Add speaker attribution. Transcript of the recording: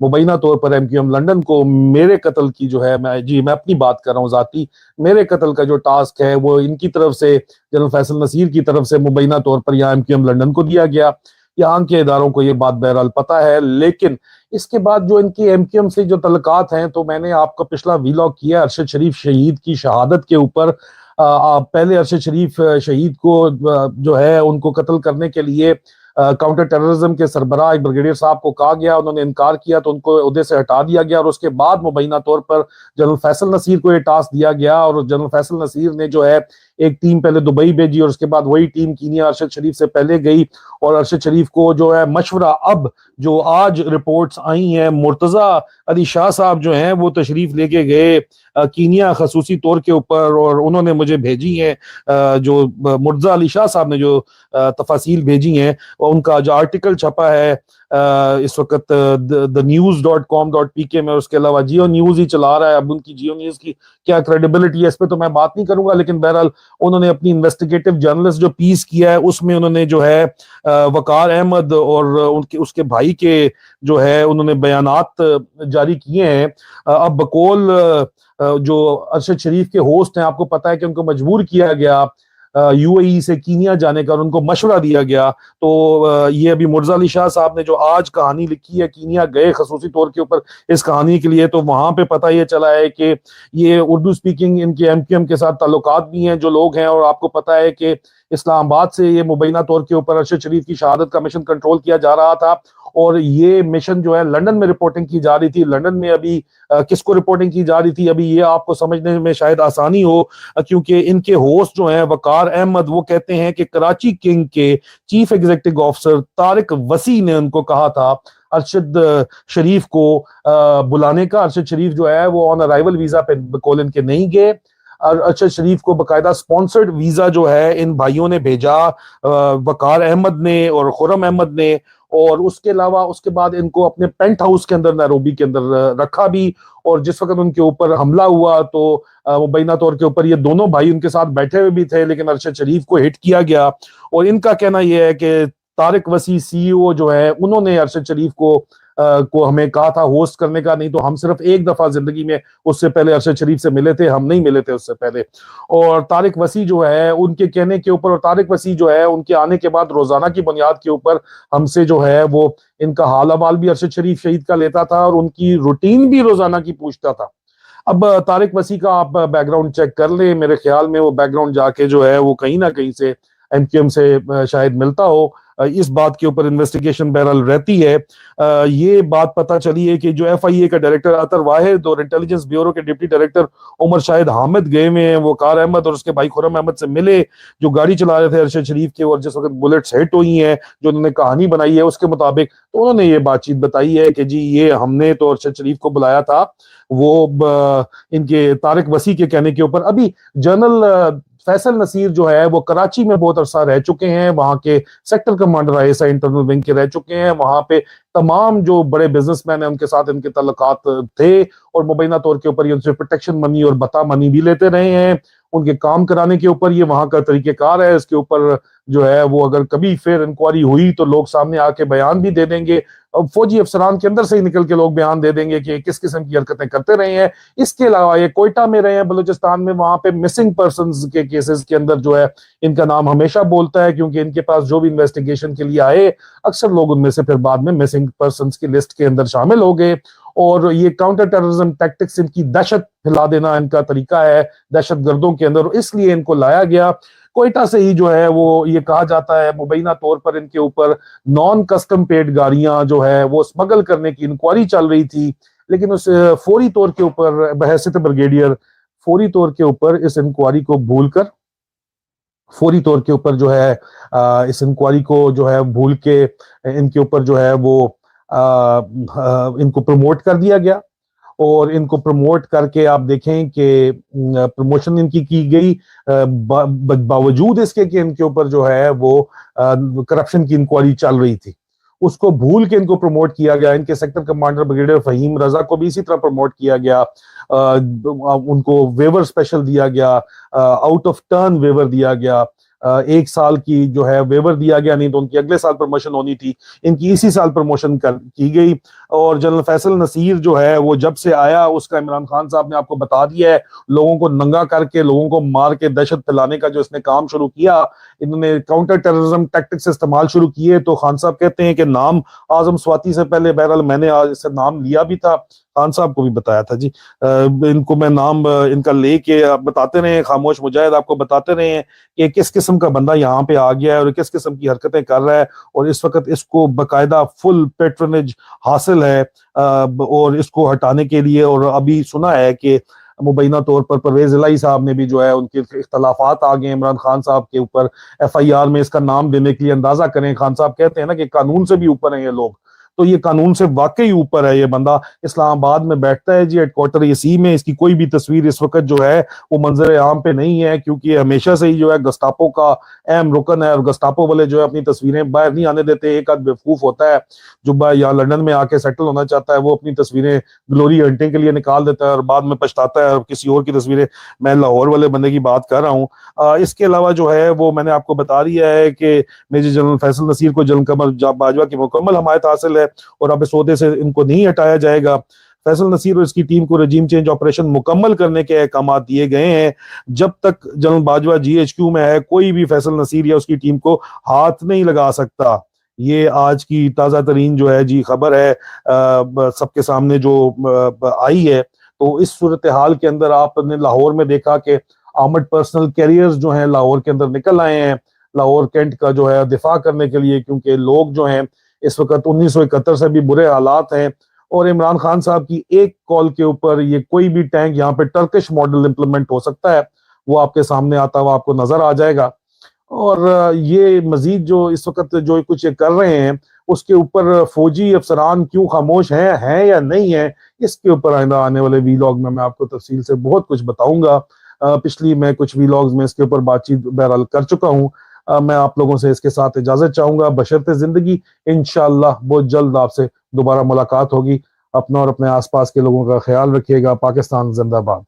Speaker 1: मुबैना तौर पर MQM London को मेरे कत्ल की जो है, मैं अपनी बात कर रहा हूँ जाती, मेरे कत्ल का जो टास्क है वो इनकी तरफ से, जनरल फैसल नसीर की तरफ से मुबैना तौर पर यहाँ एमक्यूएम लंदन को दिया गया। यहाँ के इदारों को ये बात बहरहाल पता है, लेकिन इसके बाद जो इनकी एमक्यूएम से जो तल्लुकात हैं, तो मैंने आपका पिछला वीलॉग किया अरशद शरीफ शहीद की शहादत के ऊपर। पहले अरशद शरीफ शहीद को जो है उनको कत्ल करने के लिए काउंटर टेररिज्म के सरबराह एक ब्रिगेडियर साहब को कहा गया, उन्होंने इनकार किया तो उनको ओहदे से हटा दिया गया, और उसके बाद मुबैना तौर पर जनरल फैसल नसीर को ये टास्क दिया गया। और जनरल फैसल नसीर ने जो है एक टीम पहले दुबई भेजी, और उसके बाद वही टीम कीनिया अरशद शरीफ से पहले गई, और अरशद शरीफ को जो है मशवरा, अब जो आज रिपोर्ट्स आई हैं, मुर्तजा अली शाह साहब जो हैं वो तशरीफ लेके गए कीनिया खसूसी तौर के ऊपर, और उन्होंने मुझे भेजी है जो मुर्तजा अली शाह साहब ने जो तफासील भेजी हैं, उनका जो आर्टिकल छपा है इस वक्त द news.com.pk में, उसके अलावा जियो न्यूज ही चला रहा है। अब उनकी जियो न्यूज की क्या क्रेडिबिलिटी है इस पे तो मैं बात नहीं करूंगा, लेकिन बहरहाल उन्होंने अपनी इन्वेस्टिगेटिव जर्नलिस्ट जो पीस किया है उसमें उन्होंने जो है वकार अहमद और उनके उसके भाई के जो है उन्होंने बयानात जारी किए हैं। अब बकौल जो अरशद शरीफ के होस्ट हैं, आपको पता है कि उनको मजबूर किया गया यूएई से कीनिया जाने का, और उनको मशवरा दिया गया। तो ये अभी मुर्तजा अली शाह साहब ने जो आज कहानी लिखी है, कीनिया गए खसूसी तौर के ऊपर इस कहानी के लिए, तो वहां पे पता ये चला है कि ये उर्दू स्पीकिंग इनके एमक्यूएम के साथ ताल्लुकात भी हैं जो लोग हैं, और आपको पता है कि इस्लामाबाद से ये मुबैना तौर के ऊपर अरशद शरीफ की शहादत का मिशन कंट्रोल किया जा रहा था, और ये मिशन जो है लंदन में रिपोर्टिंग की जा रही थी। लंदन में अभी किसको रिपोर्टिंग की जा रही थी, अभी ये आपको समझने में शायद आसानी हो, क्योंकि इनके होस्ट जो हैं वकार अहमद, वो कहते हैं कि कराची किंग के चीफ एग्जीक्यूटिव ऑफिसर तारिक वसी ने उनको कहा था अरशद शरीफ को बुलाने का। अरशद शरीफ जो है वो ऑन अराइवल वीजा पे कोलिन के नहीं गए, अरशद शरीफ को बकायदा स्पॉन्सर्ड वीजा जो है इन भाइयों ने भेजा, वकार अहमद ने और खुरम अहमद ने, और उसके अलावा उसके बाद इनको अपने पेंट हाउस के अंदर नैरोबी के अंदर रखा भी। और जिस वक्त उनके ऊपर हमला हुआ तो मुबैना तौर के ऊपर ये दोनों भाई उनके साथ बैठे हुए भी थे, लेकिन अरशद शरीफ को हिट किया गया। और इनका कहना यह है कि तारिक वसी सीईओ जो है उन्होंने अरशद शरीफ को हमें कहा था होस्ट करने का, नहीं तो हम सिर्फ एक दफा जिंदगी में उससे पहले अरशद शरीफ से मिले थे, हम नहीं मिले थे उससे पहले। और तारिक वसी जो है उनके कहने के ऊपर, और तारिक वसी जो है उनके आने के बाद रोजाना की बुनियाद के ऊपर हमसे जो है वो इनका हाल अहवाल भी अरशद शरीफ शहीद का लेता था, और उनकी रूटीन भी रोजाना की पूछता था। अब तारिक वसी का आप बैकग्राउंड चेक कर ले, मेरे ख्याल में वो बैकग्राउंड जाके जो है वो कहीं ना कहीं से एमक्यूएम से शायद मिलता हो। इस बात के ऊपर इन्वेस्टिगेशन बहरहाल रहती है। ये बात पता चली है कि जो एफआईए का डायरेक्टर अतर वाहिद और इंटेलिजेंस ब्यूरो के डिप्टी डायरेक्टर उमर शाहिद हामिद गए हुए हैं, वो वकार अहमद और उसके भाई खुरम अहमद से मिले जो गाड़ी चला रहे थे अरशद शरीफ के, और जिस वक्त बुलेट्स हिट हुई हैं जो उन्होंने कहानी बनाई है उसके मुताबिक, तो उन्होंने ये बातचीत बताई है कि जी ये हमने तो अरशद शरीफ को बुलाया था। वो इनके तारिक वसी के कहने के ऊपर अभी जनरल फैसल नसीर जो है वो कराची में बहुत अरसा रह चुके हैं, वहां के sector commander ISI internal wing के रह चुके हैं, वहां पे तमाम जो बड़े बिजनेसमैन हैं उनके साथ इनके ताल्लुकात थे, और मुबैना तौर के ऊपर ये उनसे प्रोटेक्शन मनी और बता मनी भी लेते रहे हैं। उनके काम कराने के ऊपर ये वहां का तरीकेकार है, इसके ऊपर जो है वो अगर कभी फिर इंक्वायरी हुई तो लोग सामने आके बयान भी दे देंगे, और फौजी अफसरान के अंदर से ही निकल के लोग बयान दे देंगे कि किस किस्म की हरकतें करते रहे हैं। इसके अलावा ये कोयटा में रहे हैं, बलूचिस्तान में, वहां पे मिसिंग पर्संस के केसेस के अंदर जो है इनका नाम हमेशा बोलता है, क्योंकि इनके पास जो भी इन्वेस्टिगेशन के लिए आए अक्सर लोग उनमें से फिर बाद में मिसिंग पर्संस की लिस्ट के अंदर शामिल हो गए। और ये काउंटर टेररिज्म टैक्टिक्स, इनकी दहशत फैला देना इनका तरीका है दहशत गर्दों के अंदर, इसलिए इनको लाया गया। कोयटा से ही जो है वो ये कहा जाता है मुबैना तौर पर इनके ऊपर नॉन कस्टम पेड गाड़ियां जो है वो स्मगल करने की इंक्वायरी चल रही थी, लेकिन उस फौरी तौर के ऊपर बहैसियत ब्रिगेडियर फौरी तौर के ऊपर इस इंक्वायरी को भूलकर, फौरी तौर के ऊपर जो है इस इंक्वायरी को जो है भूल के इनके ऊपर जो है वो इनको प्रमोट कर दिया गया। और इनको प्रमोट करके आप देखें कि प्रमोशन इनकी की गई बावजूद इसके कि इनके ऊपर जो है वो करप्शन की इंक्वायरी चल रही थी, उसको भूल के इनको प्रमोट किया गया। इनके सेक्टर कमांडर ब्रिगेडियर फहीम रजा को भी इसी तरह प्रमोट किया गया, उनको वेवर स्पेशल दिया गया, आउट ऑफ टर्न वेवर दिया गया, 1 साल की जो है वेवर दिया गया, नहीं तो उनकी अगले साल प्रमोशन होनी थी। इनकी इसी साल प्रमोशन की गई। और जनरल फैसल नसीर जो है वो जब से आया उसका इमरान खान साहब ने आपको बता दिया है, लोगों को नंगा करके, लोगों को मार के दहशत फैलाने का जो इसने काम शुरू किया, इन्होंने काउंटर टेररिज्म टैक्टिक्स इस्तेमाल शुरू किए। तो खान साहब कहते हैं कि नाम आजम स्वाति से पहले, बहरहाल मैंने आज इससे नाम लिया भी था, खान साहब को भी बताया था जी। इनको मैं नाम इनका लेके आप बताते रहे, खामोश मुजाहिद आपको बताते रहे हैं कि किस किस्म का बंदा यहाँ पे आ गया है और किस किस्म की हरकतें कर रहा है। और इस वक्त इसको बकायदा फुल पेट्रनेज हासिल है और इसको हटाने के लिए। और अभी सुना है कि मुबैना तौर पर परवेज इलाही साहब ने भी जो है उनके इख्तलाफात आ गए इमरान खान साहब के ऊपर FIR में इसका नाम देने के लिए। अंदाजा करें, खान साहब कहते हैं ना कि कानून से भी ऊपर है ये लोग, तो ये कानून से वाकई ऊपर है। ये बंदा इस्लामाबाद में बैठता है जी, हेडक्वार्टर इसी में। इसकी कोई भी तस्वीर इस वक्त जो है वो मंजर आम पे नहीं है, क्योंकि ये हमेशा से ही जो है गस्तापो का अहम रुकन है। और गस्तापो वाले जो है अपनी तस्वीरें बाहर नहीं आने देते। एक आध बेवकूफ होता है जो यहाँ लंदन में आके सेटल होना चाहता है, वो अपनी तस्वीरें ग्लोरी हंटिंग के लिए निकाल देता है और बाद में पछताता है और किसी और की तस्वीरें। मैं लाहौर वाले बंदे की बात कर रहा हूँ। इसके अलावा जो है वो मैंने आपको बता दिया है कि मेजर जनरल फैसल नसीर को जनरल कमर बाजवा की मुकम्मल हमायत हासिल है और अब इस ओहदे से इनको नहीं हटाया जाएगा। फैसल नसीर और इसकी टीम को रजीम चेंज ऑपरेशन मुकम्मल करने के अहकाम दिए गए हैं। जब तक जनरल बाजवा GHQ में है, कोई भी फैसल नसीर या उसकी टीम को हाथ नहीं लगा सकता। ये आज की ताज़ा तरीन जो है जी खबर है, सबके सामने जो आई है। तो इस सूरत हाल के अंदर आपने लाहौर में देखा कि आर्मड पर्सनल कैरियर्स जो हैं लाहौर के अंदर निकल आए हैं, लाहौर कैंट का जो है दिफा करने के लिए, क्योंकि लोग जो हैं इस वक्त 1971 से भी बुरे हालात हैं। और इमरान खान साहब की एक कॉल के ऊपर ये कोई भी टैंक यहाँ पे टर्किश मॉडल इंप्लीमेंट हो सकता है, वो आपके सामने आता हुआ आपको नजर आ जाएगा। और ये मजीद जो इस वक्त जो कुछ ये कर रहे हैं उसके ऊपर फौजी अफसरान क्यों खामोश हैं या नहीं है, इसके ऊपर आइंदा आने वाले वीलॉग में मैं आपको तफसील से बहुत कुछ बताऊंगा। पिछली मैं कुछ वीलॉग्स में इसके ऊपर बातचीत बहरहाल कर चुका हूँ। मैं आप लोगों से इसके साथ इजाजत चाहूंगा बशर्ते जिंदगी। इंशाअल्लाह बहुत जल्द आपसे दोबारा मुलाकात होगी। अपना और अपने आसपास के लोगों का ख्याल रखिएगा। पाकिस्तान जिंदाबाद।